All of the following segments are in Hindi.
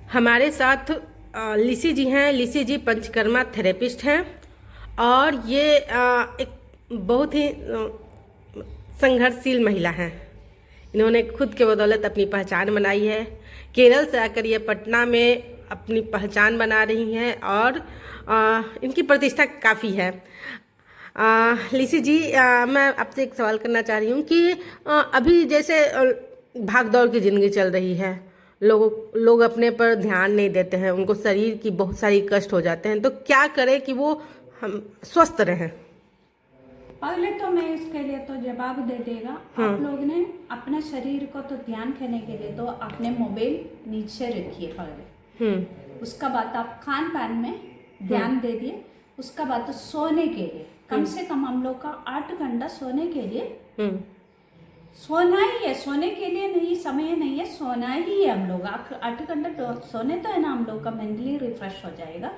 हमारे साथ लिसी जी हैं। लिसी जी पंचकर्मा थेरेपिस्ट हैं और ये एक बहुत ही संघर्षशील महिला हैं। इन्होंने खुद के बदौलत अपनी पहचान बनाई है। केरल से आकर ये पटना में अपनी पहचान बना रही हैं और इनकी प्रतिष्ठा काफ़ी है। लिसी जी, मैं आपसे एक सवाल करना चाह रही हूँ कि अभी जैसे भाग दौड़ की ज़िंदगी चल रही है, लोग अपने पर ध्यान नहीं देते हैं, उनको शरीर की बहुत सारी कष्ट हो जाते हैं, तो क्या करें कि वो हम स्वस्थ रहें? पहले तो मैं इसके लिए तो जवाब दे देगा। आप लोग ने अपने शरीर को तो ध्यान करने के लिए तो अपने मोबाइल नीचे रखिए पहले। उसका बाद आप खान पान में ध्यान दे दिए। उसका बाद तो सोने के लिए कम से कम हम लोग का 8 घंटा सोने के लिए सोना ही है। सोने के लिए नहीं, समय नहीं है, सोना ही है। हम लोग 8 घंटा सोने तो है ना, हम लोग का मेंटली रिफ्रेश हो जाएगा।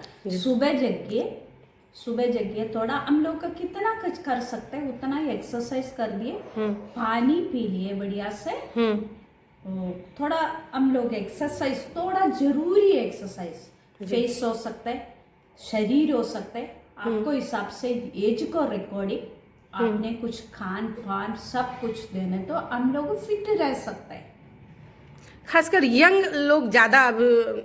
सुबह जगिए थोड़ा हम लोग का कितना कुछ कर सकते हैं उतना ही एक्सरसाइज कर दिए, पानी पी लिए बढ़िया से। थोड़ा हम लोग एक्सरसाइज थोड़ा जरूरी है। एक्सरसाइज फेस हो सकता है, शरीर हो सकता है, आपको हिसाब से एज को रिकॉर्डिंग आपने कुछ खान पान सब कुछ देने तो हम लोग फिट रह सकते हैं। खासकर यंग लोग ज़्यादा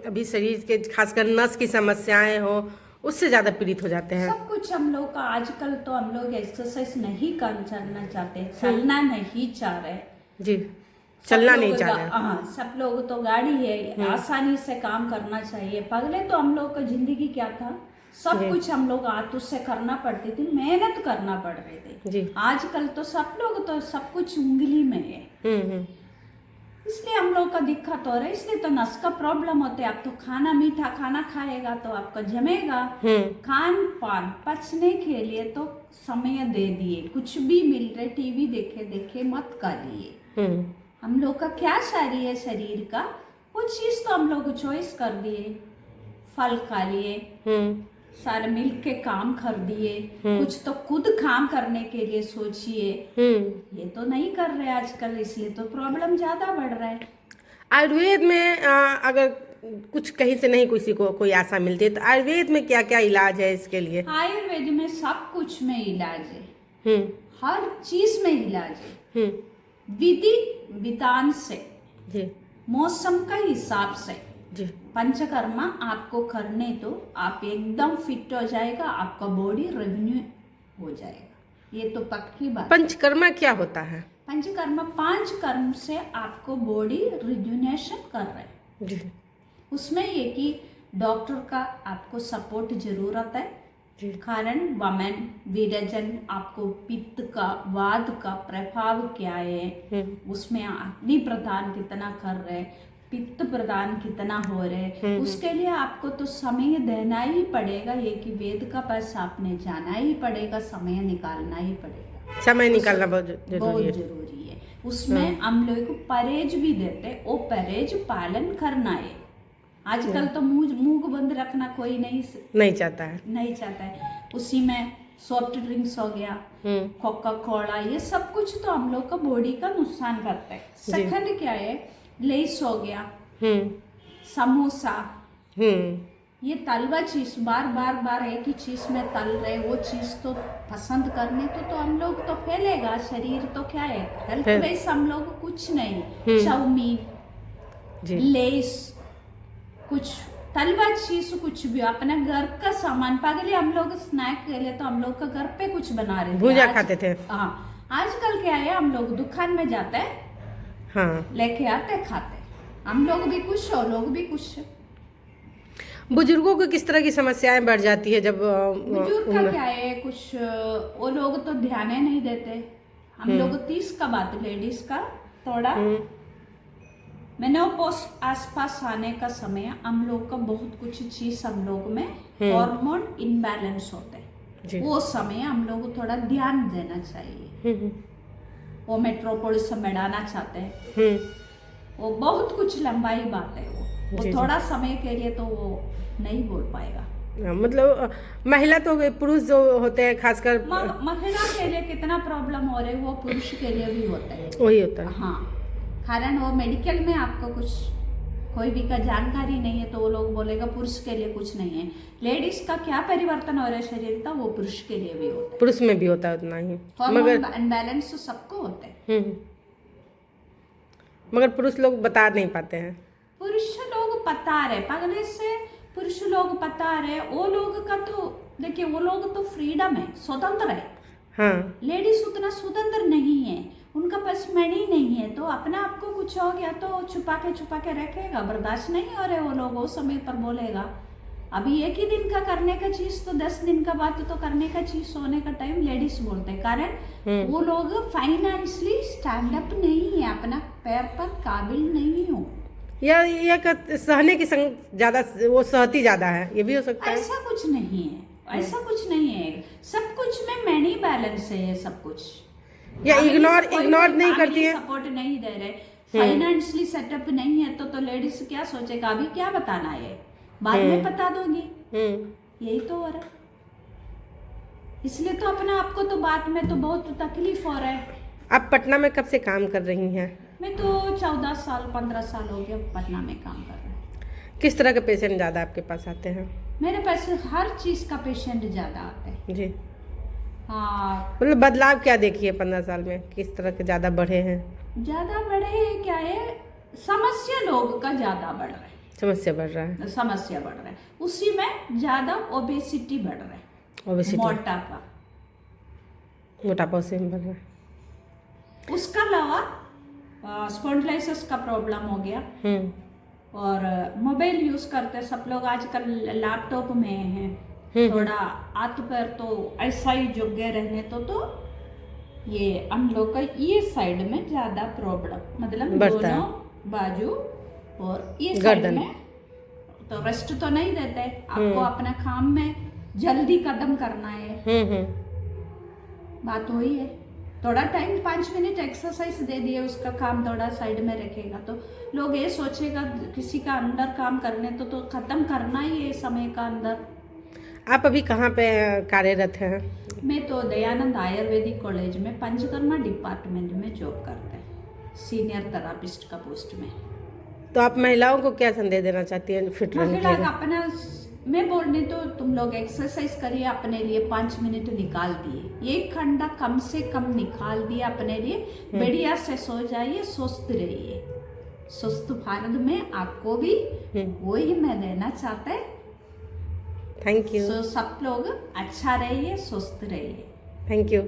अभी शरीर के खासकर नस की समस्याएं हो उससे ज़्यादा पीड़ित हो जाते हैं। सब कुछ हम लोग का आजकल तो हम लोग एक्सरसाइज नहीं करना चाहते, चलना नहीं चाह रहे जी, चलना नहीं चाह रहे। हाँ, सब लोग तो गाड़ी है, आसानी से काम करना चाहिए। पहले तो हम लोग का जिंदगी क्या था, सब कुछ हम लोग हाथों से करना पड़ती थी, मेहनत करना पड़ रही थी। आजकल तो सब लोग तो सब कुछ उंगली में है, इसलिए हम लोग का दिक्कत हो रहा है। इसलिए तो नस का प्रॉब्लम होते है। आप तो खाना मीठा खाना खाएगा तो आपका जमेगा। खान पान पचने के लिए तो समय दे दिए, कुछ भी मिल रहे टीवी देखे मत करिए। हम लोग का क्या शरीर है, शरीर का वो चीज तो हम लोग चॉइस कर दिए। फल खा लिए, सारे मिल के काम कर दिए, कुछ तो खुद काम करने के लिए सोचिए। ये तो नहीं कर रहे आजकल, इसलिए तो प्रॉब्लम ज्यादा बढ़ रहा है। आयुर्वेद में अगर कुछ कहीं से नहीं किसी को कोई आशा मिलती है तो आयुर्वेद में क्या क्या इलाज है इसके लिए? आयुर्वेद में सब कुछ में इलाज है, हर चीज में इलाज है। विधि विधान से, मौसम का हिसाब से पंचकर्मा आपको करने तो आप एकदम फिट हो जाएगा, आपका बॉडी रेवेन्यू हो जाएगा। ये तो पक्की बात। पंचकर्मा क्या होता है? पंचकर्मा 5 कर्म से आपको बॉडी रिजुनेशन कर रहे हैं। उसमें ये कि डॉक्टर का आपको सपोर्ट जरूरत है। कारण वमन विरजन, आपको पित्त का वात का प्रभाव क्या है, उसमें अग्नि प्रदान कितना कर रहे, पित्त प्रदान कितना हो रहे, उसके लिए आपको तो समय देना ही पड़ेगा। ये कि वेद का पास आपने जाना ही पड़ेगा, समय निकालना ही पड़ेगा। समय निकालना बहुत जरूरी है। उसमें हम लोग को परहेज भी देते, वो परहेज पालन करना है। आजकल तो मुंह बंद रखना कोई नहीं चाहता है। उसी में सॉफ्ट ड्रिंक्स हो गया, कोका कोला, ये सब कुछ तो हम लोग का बॉडी का नुकसान करता है। सेकंड क्या है, लेस हो गया, समोसा, ये तलवा चीज बार एक ही चीज में तल रहे, वो चीज तो पसंद करने तो हम लोग तो फैलेगा। शरीर तो क्या है, हेल्थ वाइज हम लोग कुछ नहीं। चाउमीन, लेस, कुछ तलवा चीज, कुछ भी अपने घर का सामान। पहले हम लोग स्नैक के लिए तो हम लोग का घर पे कुछ बना रहे थे, भुजिया खाते थे। हाँ, आजकल क्या है, हम लोग दुकान में जाते हैं, लेके आते खाते। हम लोग भी खुश और लोग भी खुश। बुजुर्गों को किस तरह की समस्याएं बढ़ जाती है जब बुजुर्ग का क्या है, कुछ वो लोग तो ध्यान नहीं देते। हम लोग 30 का बात, लेडीज का थोड़ा मेनोपॉज आसपास आने का समय, हम लोग का बहुत कुछ चीज हम लोग में हार्मोन इनबैलेंस होते हैं। वो समय हम लोग को थोड़ा ध्यान देना चाहिए। वो मेट्रोपोलिस में बढ़ाना चाहते हैं, वो बहुत कुछ लंबाई बात है। वो थोड़ा समय के लिए तो वो नहीं बोल पाएगा। मतलब महिला तो, पुरुष जो होते हैं खासकर महिला के लिए कितना प्रॉब्लम हो रही है, वो पुरुष के लिए भी होता है, वही होता है। हाँ, कारण वो मेडिकल में आपको कुछ कोई भी का जानकारी नहीं है तो वो लोग बोलेगा पुरुष के लिए कुछ नहीं है। लेडीज का क्या परिवर्तन हो रहा है शरीर का, वो पुरुष के लिए भी होता है, पुरुष में भी होता है उतना ही, हार्मोन अनबैलेंस तो सबको होता है। मगर पुरुष लोग बता नहीं पाते हैं। पुरुष लोग बता रहे पगले से, पुरुष लोग बता रहे, वो लोग का तो देखिए वो लोग तो फ्रीडम है, स्वतंत्र है। हाँ, लेडीज उतना स्वतंत्र नहीं है, उनका पास मनी नहीं है, तो अपना आपको कुछ हो गया तो छुपा के रखेगा, बर्दाश्त नहीं हो रहे वो लोग, वो समय पर बोलेगा। अभी एक ही दिन का करने का चीज तो 10 दिन का बाद तो करने का चीज होने का टाइम लेडीज बोलते हैं, कारण वो लोग फाइनेंशियली स्टैंड अप नहीं है, अपना पैर पर काबिल नहीं हो, या सहने की संग ज्यादा, वो सहती ज्यादा है, ये भी हो सकता है। ऐसा कुछ नहीं है, ऐसा कुछ नहीं है, सब कुछ में मनी बैलेंस है, सब कुछ। या इग्नोर नहीं करती है, सपोर्ट नहीं दे रहे, फाइनेंशियली सेटअप नहीं है तो लेडीज क्या सोचेगा, अभी क्या बताना है, बाद में बता दोगी, यही तो हो रहा है। इसलिए तो अपना आपको तो बाद में तो बहुत तकलीफ हो रहा है। आप पटना में कब से काम कर रही हैं? मैं तो 14 साल 15 साल हो गया पटना में काम कर रहा हूँ। किस तरह के पेशेंट ज़्यादा आपके पास आते हैं? मेरे पास हर चीज़ का पेशेंट ज़्यादा आते हैं जी। हाँ, मतलब बदलाव क्या देखिए 15 साल में, किस तरह के ज़्यादा बढ़े हैं? ज़्यादा बढ़े हैं क्या है, समस्या लोगों का ज़्यादा बढ़ रहा है, समस्या बढ़ रहा है, समस्या बढ़ रहा है, उसी में ज़्यादा ओबेसिटी बढ़ रहा है, ओबेसिटी, मोटापा उसी में बढ़ रहा है। उसका अलावा स्पॉन्डिलाइटिस का प्रॉब्लम हो गया, और मोबाइल यूज करते सब लोग आजकल लैपटॉप में हैं, थोड़ा हाथ पैर तो ऐसा ही जुगे रहने तो ये हम लोग का ये साइड में ज्यादा प्रॉब्लम, मतलब दोनों बाजू और ये साइड में तो रेस्ट तो नहीं देते, आपको अपना काम में जल्दी कदम करना है, बात वही है। थोड़ा टाइम 5 मिनट एक्सरसाइज दे दिए, उसका काम थोड़ा साइड में रखेगा तो लोग ये सोचेगा किसी का अंदर काम करने तो खत्म करना ही है समय का अंदर। आप अभी कहाँ पे कार्यरत हैं? मैं तो दयानंद आयुर्वेदिक कॉलेज में पंचकर्मा डिपार्टमेंट में जॉब करते हैं, सीनियर थेरापिस्ट का पोस्ट में। तो आप महिलाओं को क्या संदेश देना चाहती हैं फिट रहने के लिए? अपना मैं बोलने तो तुम लोग एक्सरसाइज करिए, अपने लिए 5 मिनट निकाल दिए, 1 घंटा कम से कम निकाल दिया अपने लिए, बढ़िया से सो जाइए, स्वस्थ रहिए। स्वस्थ भारत में आपको भी वही मैं देना चाहता है। Thank you. सब लोग अच्छा रहिए, स्वस्थ रहिए। Thank you.